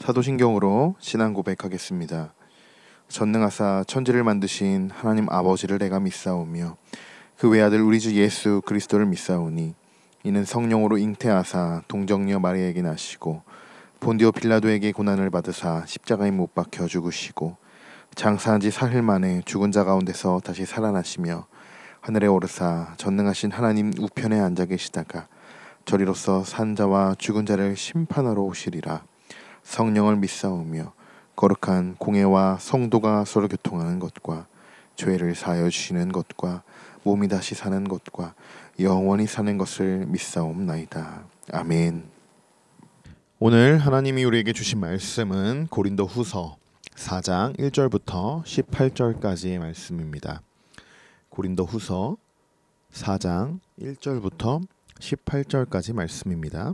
사도신경으로 신앙 고백하겠습니다. 전능하사 천지를 만드신 하나님 아버지를 내가 믿사오며 그 외아들 우리 주 예수 그리스도를 믿사오니 이는 성령으로 잉태하사 동정녀 마리아에게 나시고 본디오 빌라도에게 고난을 받으사 십자가에 못 박혀 죽으시고 장사한 지 사흘 만에 죽은 자 가운데서 다시 살아나시며 하늘에 오르사 전능하신 하나님 우편에 앉아 계시다가 저리로서 산 자와 죽은 자를 심판하러 오시리라. 성령을 믿사오며 거룩한 공회와 성도가 서로 교통하는 것과 죄를 사하여 주시는 것과 몸이 다시 사는 것과 영원히 사는 것을 믿사옵나이다. 아멘. 오늘 하나님이 우리에게 주신 말씀은 고린도후서 4장 1절부터 18절까지의 말씀입니다. 고린도후서 4장 1절부터 18절까지 말씀입니다.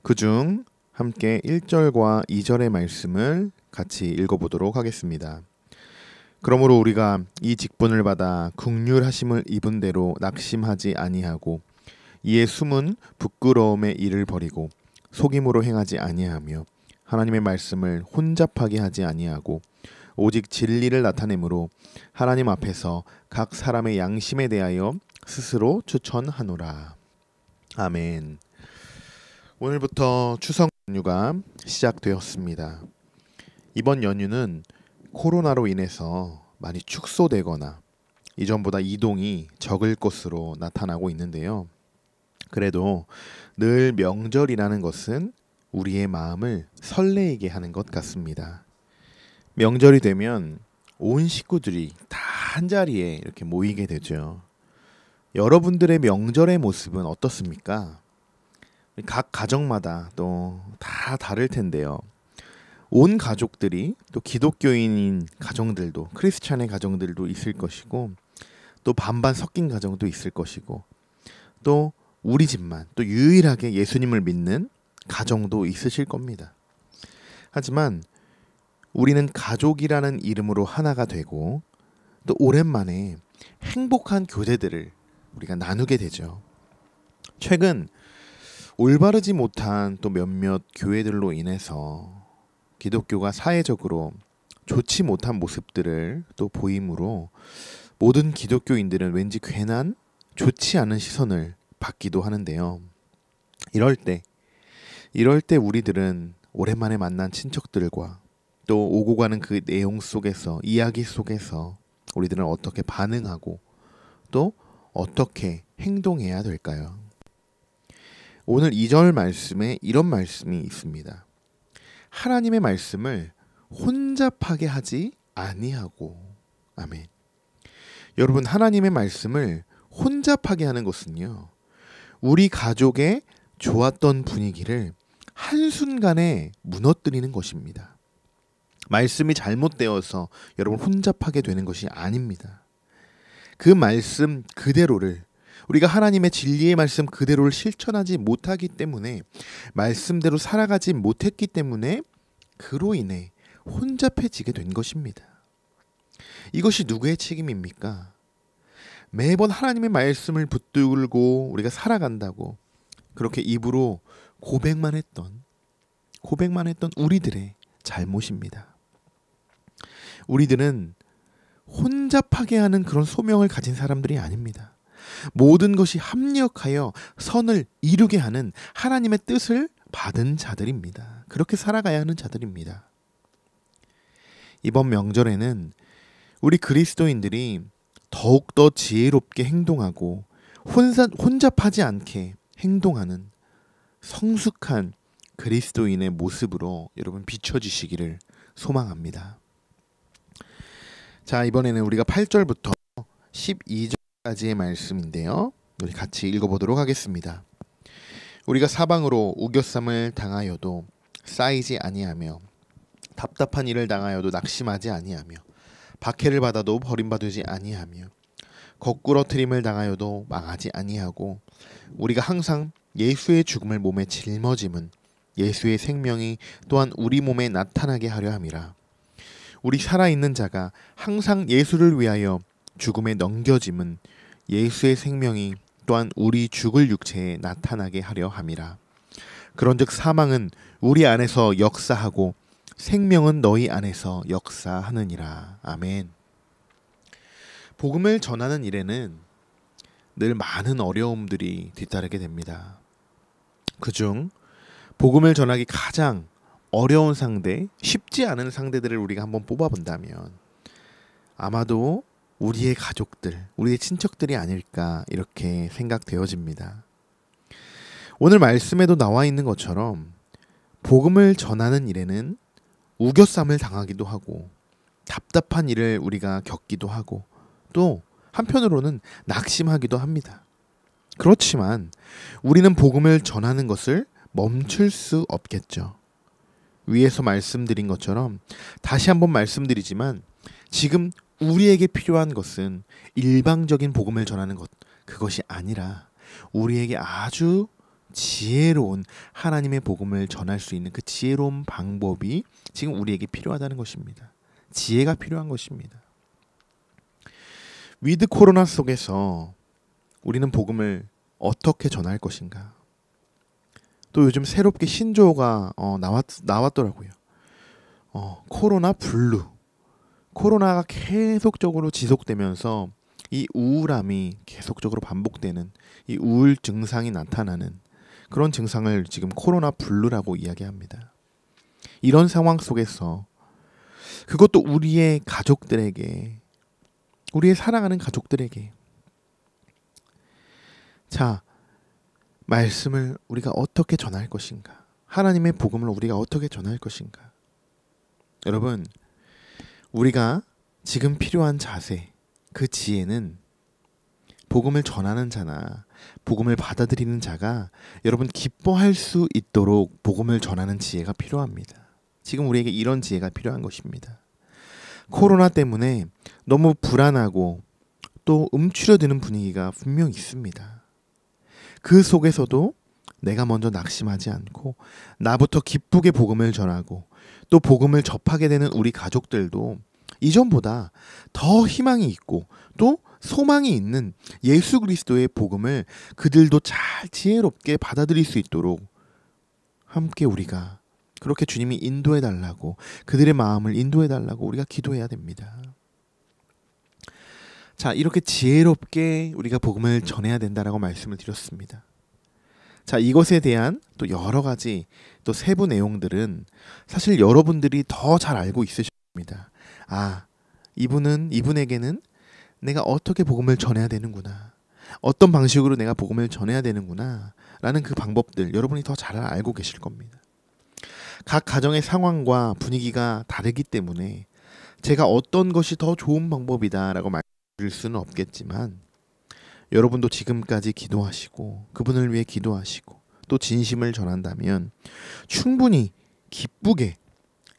그중 함께 1절과 2절의 말씀을 같이 읽어보도록 하겠습니다. 그러므로 우리가 이 직분을 받아 긍휼하심을 입은 대로 낙심하지 아니하고 이에 숨은 부끄러움의 일을 버리고 속임으로 행하지 아니하며 하나님의 말씀을 혼잡하게 하지 아니하고 오직 진리를 나타내므로 하나님 앞에서 각 사람의 양심에 대하여 스스로 추천하노라. 아멘. 오늘부터 추석 연휴가 시작되었습니다. 이번 연휴는 코로나로 인해서 많이 축소되거나 이전보다 이동이 적을 것으로 나타나고 있는데요. 그래도 늘 명절이라는 것은 우리의 마음을 설레게 하는 것 같습니다. 명절이 되면 온 식구들이 다 한자리에 이렇게 모이게 되죠. 여러분들의 명절의 모습은 어떻습니까? 각 가정마다 또 다 다를 텐데요. 온 가족들이 또 기독교인인 가정들도 크리스찬의 가정들도 있을 것이고 또 반반 섞인 가정도 있을 것이고 또 우리 집만 또 유일하게 예수님을 믿는 가정도 있으실 겁니다. 하지만 우리는 가족이라는 이름으로 하나가 되고 또 오랜만에 행복한 교제들을 우리가 나누게 되죠. 최근 올바르지 못한 또 몇몇 교회들로 인해서 기독교가 사회적으로 좋지 못한 모습들을 또 보이므로 모든 기독교인들은 왠지 괜한 좋지 않은 시선을 받기도 하는데요. 이럴 때 우리들은 오랜만에 만난 친척들과 또 오고 가는 그 내용 속에서 이야기 속에서 우리들은 어떻게 반응하고 또 어떻게 행동해야 될까요? 오늘 2절 말씀에 이런 말씀이 있습니다. 하나님의 말씀을 혼잡하게 하지 아니하고. 아멘. 여러분, 하나님의 말씀을 혼잡하게 하는 것은요, 우리 가족의 좋았던 분위기를 한순간에 무너뜨리는 것입니다. 말씀이 잘못되어서 여러분 혼잡하게 되는 것이 아닙니다. 그 말씀 그대로를 우리가 하나님의 진리의 말씀 그대로를 실천하지 못하기 때문에 말씀대로 살아가지 못했기 때문에 그로 인해 혼잡해지게 된 것입니다. 이것이 누구의 책임입니까? 매번 하나님의 말씀을 붙들고 우리가 살아간다고 그렇게 입으로 고백만 했던 우리들의 잘못입니다. 우리들은 혼잡하게 하는 그런 소명을 가진 사람들이 아닙니다. 모든 것이 합력하여 선을 이루게 하는 하나님의 뜻을 받은 자들입니다. 그렇게 살아가야 하는 자들입니다. 이번 명절에는 우리 그리스도인들이 더욱더 지혜롭게 행동하고 혼잡하지 않게 행동하는 성숙한 그리스도인의 모습으로 여러분 비춰지시기를 소망합니다. 자, 이번에는 우리가 8절부터 12절까지의 말씀인데요. 우리 같이 읽어보도록 하겠습니다. 우리가 사방으로 우겨쌈을 당하여도 쌓이지 아니하며 답답한 일을 당하여도 낙심하지 아니하며 박해를 받아도 버림받지 아니하며 거꾸러뜨림을 당하여도 망하지 아니하고 우리가 항상 예수의 죽음을 몸에 짊어짐은 예수의 생명이 또한 우리 몸에 나타나게 하려 함이라. 우리 살아있는 자가 항상 예수를 위하여 죽음에 넘겨짐은 예수의 생명이 또한 우리 죽을 육체에 나타나게 하려 함이라. 그런즉 사망은 우리 안에서 역사하고 생명은 너희 안에서 역사하느니라. 아멘. 복음을 전하는 일에는 늘 많은 어려움들이 뒤따르게 됩니다. 그중 복음을 전하기 가장 어려운 상대, 쉽지 않은 상대들을 우리가 한번 뽑아본다면 아마도 우리의 가족들, 우리의 친척들이 아닐까 이렇게 생각되어집니다. 오늘 말씀에도 나와 있는 것처럼 복음을 전하는 일에는 우겨쌈을 당하기도 하고 답답한 일을 우리가 겪기도 하고 또 한편으로는 낙심하기도 합니다. 그렇지만 우리는 복음을 전하는 것을 멈출 수 없겠죠. 위에서 말씀드린 것처럼 다시 한번 말씀드리지만 지금 우리에게 필요한 것은 일방적인 복음을 전하는 것, 그것이 아니라 우리에게 아주 지혜로운 하나님의 복음을 전할 수 있는 그 지혜로운 방법이 지금 우리에게 필요하다는 것입니다. 지혜가 필요한 것입니다. 위드 코로나 속에서 우리는 복음을 어떻게 전할 것인가? 또 요즘 새롭게 신조어가 나왔더라고요. 코로나 블루. 코로나가 계속적으로 지속되면서 이 우울함이 계속적으로 반복되는 이 우울 증상이 나타나는 그런 증상을 지금 코로나 블루라고 이야기합니다. 이런 상황 속에서 그것도 우리의 가족들에게, 우리의 사랑하는 가족들에게 자, 말씀을 우리가 어떻게 전할 것인가? 하나님의 복음을 우리가 어떻게 전할 것인가? 여러분, 우리가 지금 필요한 자세, 그 지혜는 복음을 전하는 자나 복음을 받아들이는 자가 여러분 기뻐할 수 있도록 복음을 전하는 지혜가 필요합니다. 지금 우리에게 이런 지혜가 필요한 것입니다. 코로나 때문에 너무 불안하고 또 움츠려드는 분위기가 분명 있습니다. 그 속에서도 내가 먼저 낙심하지 않고 나부터 기쁘게 복음을 전하고 또 복음을 접하게 되는 우리 가족들도 이전보다 더 희망이 있고 또 소망이 있는 예수 그리스도의 복음을 그들도 잘 지혜롭게 받아들일 수 있도록 함께 우리가 그렇게 주님이 인도해 달라고, 그들의 마음을 인도해 달라고 우리가 기도해야 됩니다. 자, 이렇게 지혜롭게 우리가 복음을 전해야 된다라고 말씀을 드렸습니다. 자, 이것에 대한 또 여러 가지 또 세부 내용들은 사실 여러분들이 더 잘 알고 있으십니다. 아, 이분에게는 내가 어떻게 복음을 전해야 되는구나, 어떤 방식으로 내가 복음을 전해야 되는구나 라는 그 방법들 여러분이 더 잘 알고 계실 겁니다. 각 가정의 상황과 분위기가 다르기 때문에 제가 어떤 것이 더 좋은 방법이다 라고 말씀드릴 수는 없겠지만 여러분도 지금까지 기도하시고 그분을 위해 기도하시고 또 진심을 전한다면 충분히 기쁘게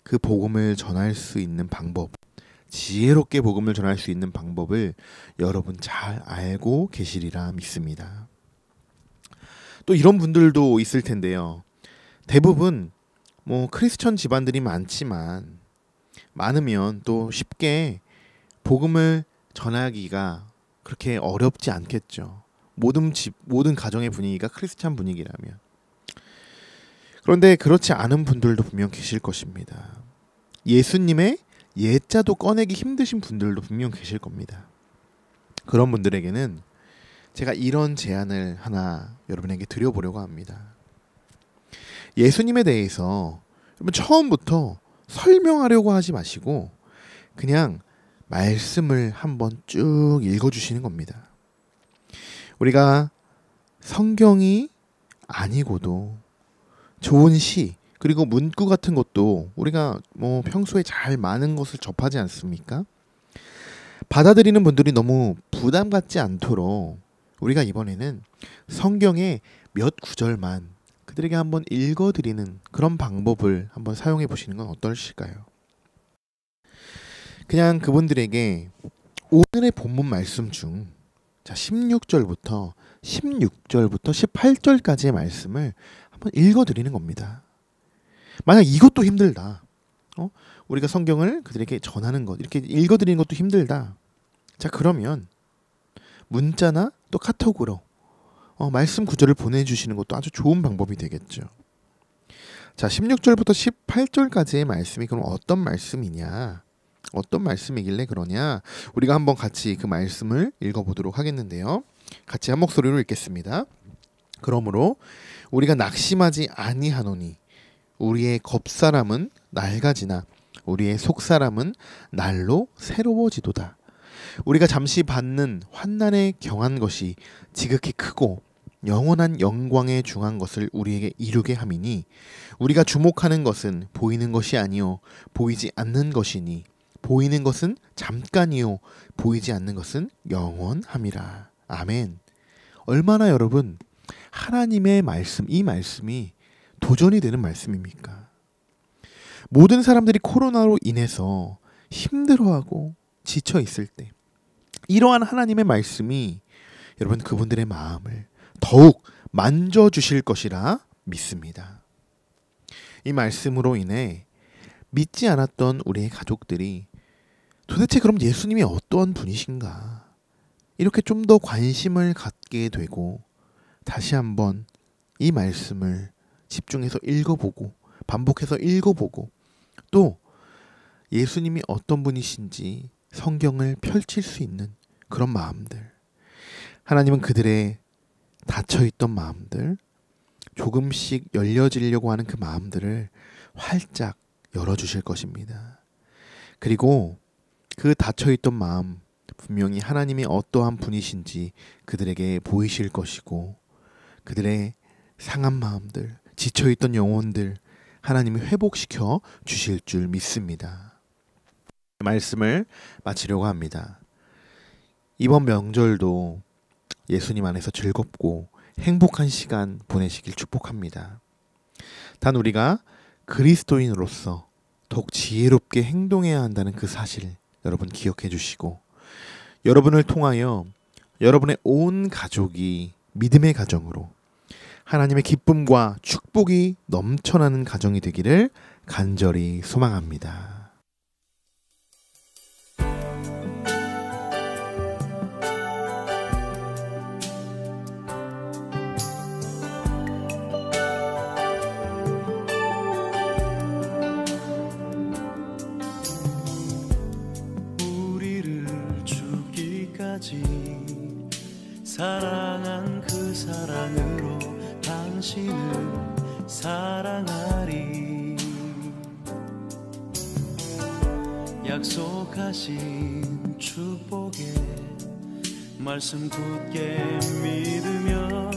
그 복음을 전할 수 있는 방법, 지혜롭게 복음을 전할 수 있는 방법을 여러분 잘 알고 계시리라 믿습니다. 또 이런 분들도 있을 텐데요. 대부분 크리스천 집안들이 많으면 또 쉽게 복음을 전하기가 그렇게 어렵지 않겠죠. 모든 가정의 분위기가 크리스찬 분위기라면. 그런데 그렇지 않은 분들도 분명 계실 것입니다. 예수님의 예자도 꺼내기 힘드신 분들도 분명 계실 겁니다. 그런 분들에게는 제가 이런 제안을 하나 여러분에게 드려보려고 합니다. 예수님에 대해서 여러분 처음부터 설명하려고 하지 마시고 그냥 말씀을 한번 쭉 읽어주시는 겁니다. 우리가 성경이 아니고도 좋은 시 그리고 문구 같은 것도 우리가 평소에 잘 많은 것을 접하지 않습니까? 받아들이는 분들이 너무 부담 갖지 않도록 우리가 이번에는 성경의 몇 구절만 그들에게 한번 읽어드리는 그런 방법을 한번 사용해 보시는 건 어떠실까요? 그냥 그분들에게 오늘의 본문 말씀 중 16절부터 18절까지의 말씀을 한번 읽어드리는 겁니다. 만약 이것도 힘들다, 우리가 성경을 그들에게 전하는 것, 이렇게 읽어드리는 것도 힘들다, 자 그러면 문자나 또 카톡으로 말씀 구절을 보내주시는 것도 아주 좋은 방법이 되겠죠. 자, 16절부터 18절까지의 말씀이 그럼 어떤 말씀이냐? 어떤 말씀이길래 그러냐? 우리가 한번 같이 그 말씀을 읽어보도록 하겠는데요. 같이 한 목소리로 읽겠습니다. 그러므로 우리가 낙심하지 아니하노니 우리의 겉사람은 낡아지나 우리의 속사람은 날로 새로워지도다. 우리가 잠시 받는 환난에 경한 것이 지극히 크고 영원한 영광에 중한 것을 우리에게 이루게 함이니 우리가 주목하는 것은 보이는 것이 아니요 보이지 않는 것이니 보이는 것은 잠깐이요 보이지 않는 것은 영원함이라. 아멘. 얼마나 여러분 하나님의 말씀, 이 말씀이 도전이 되는 말씀입니까? 모든 사람들이 코로나로 인해서 힘들어하고 지쳐 있을 때 이러한 하나님의 말씀이 여러분 그분들의 마음을 더욱 만져주실 것이라 믿습니다. 이 말씀으로 인해 믿지 않았던 우리의 가족들이 도대체 그럼 예수님이 어떤 분이신가 이렇게 좀 더 관심을 갖게 되고 다시 한번 이 말씀을 집중해서 읽어보고 반복해서 읽어보고 또 예수님이 어떤 분이신지 성경을 펼칠 수 있는 그런 마음들, 하나님은 그들의 닫혀있던 마음들, 조금씩 열려지려고 하는 그 마음들을 활짝 열어주실 것입니다. 그리고 그 닫혀있던 마음 분명히 하나님이 어떠한 분이신지 그들에게 보이실 것이고 그들의 상한 마음들, 지쳐있던 영혼들 하나님이 회복시켜 주실 줄 믿습니다. 말씀을 마치려고 합니다. 이번 명절도 예수님 안에서 즐겁고 행복한 시간 보내시길 축복합니다. 단 우리가 그리스도인으로서 더욱 지혜롭게 행동해야 한다는 그 사실 여러분 기억해 주시고 여러분을 통하여 여러분의 온 가족이 믿음의 가정으로 하나님의 기쁨과 축복이 넘쳐나는 가정이 되기를 간절히 소망합니다. 사랑한 그 사랑으로 당신을 사랑하리. 약속하신 축복에 말씀 굳게 믿으며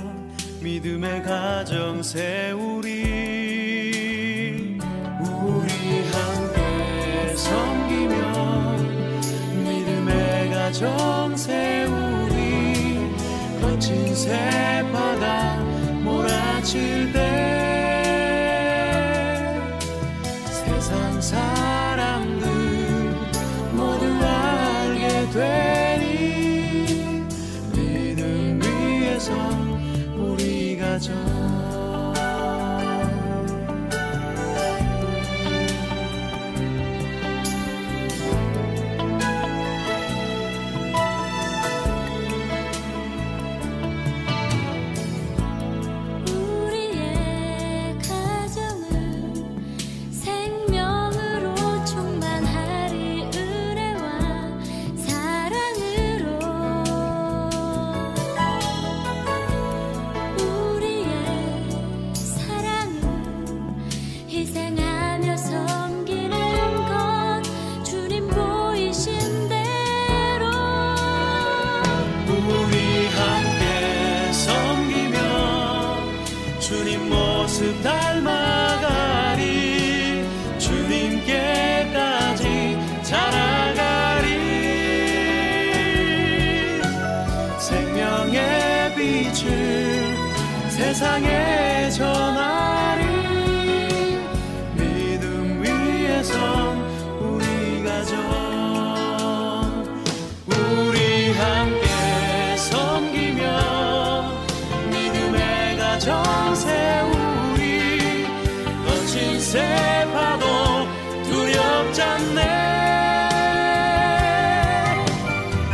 믿음의 가정 세우리. 우리 함께 섬기며 믿음의 가정 세우리. 거친 새바다 몰아칠 때 세상 사람들 모두 알게 되니 믿음 위에 선 우리 가정. 주님 모습 닮아가리. 주님께까지 자라가리. 생명의 빛을 세상에 전하리. 믿음 위에 선 우리 가정. 우리 함께 섬기며 믿음의 가정 세우리. 거친 새파도 두렵지 않네.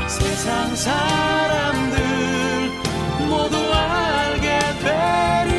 세상 사람들 모두 알게 되리.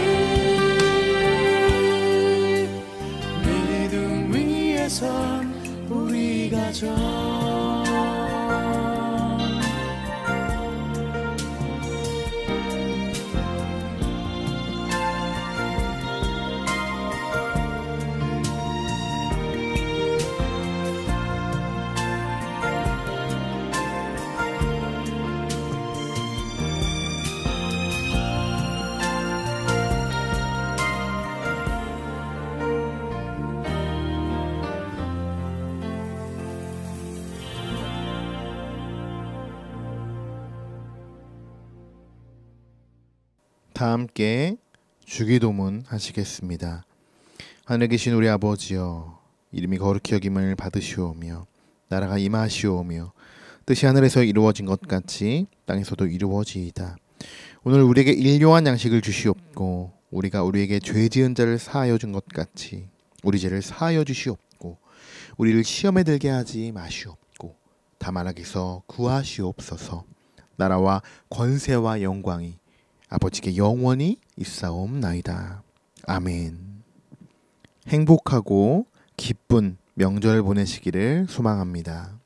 다 함께 주기도문 하시겠습니다. 하늘에 계신 우리 아버지여, 이름이 거룩히 여김을 받으시오며 나라가 임하시오며 뜻이 하늘에서 이루어진 것 같이 땅에서도 이루어지이다. 오늘 우리에게 일용할 양식을 주시옵고 우리가 우리에게 죄 지은 자를 사하여 준 것 같이 우리 죄를 사하여 주시옵고 우리를 시험에 들게 하지 마시옵고 다만 악에서 구하시옵소서. 나라와 권세와 영광이 아버지께 영원히 있사옵나이다. 아멘. 행복하고 기쁜 명절 보내시기를 소망합니다.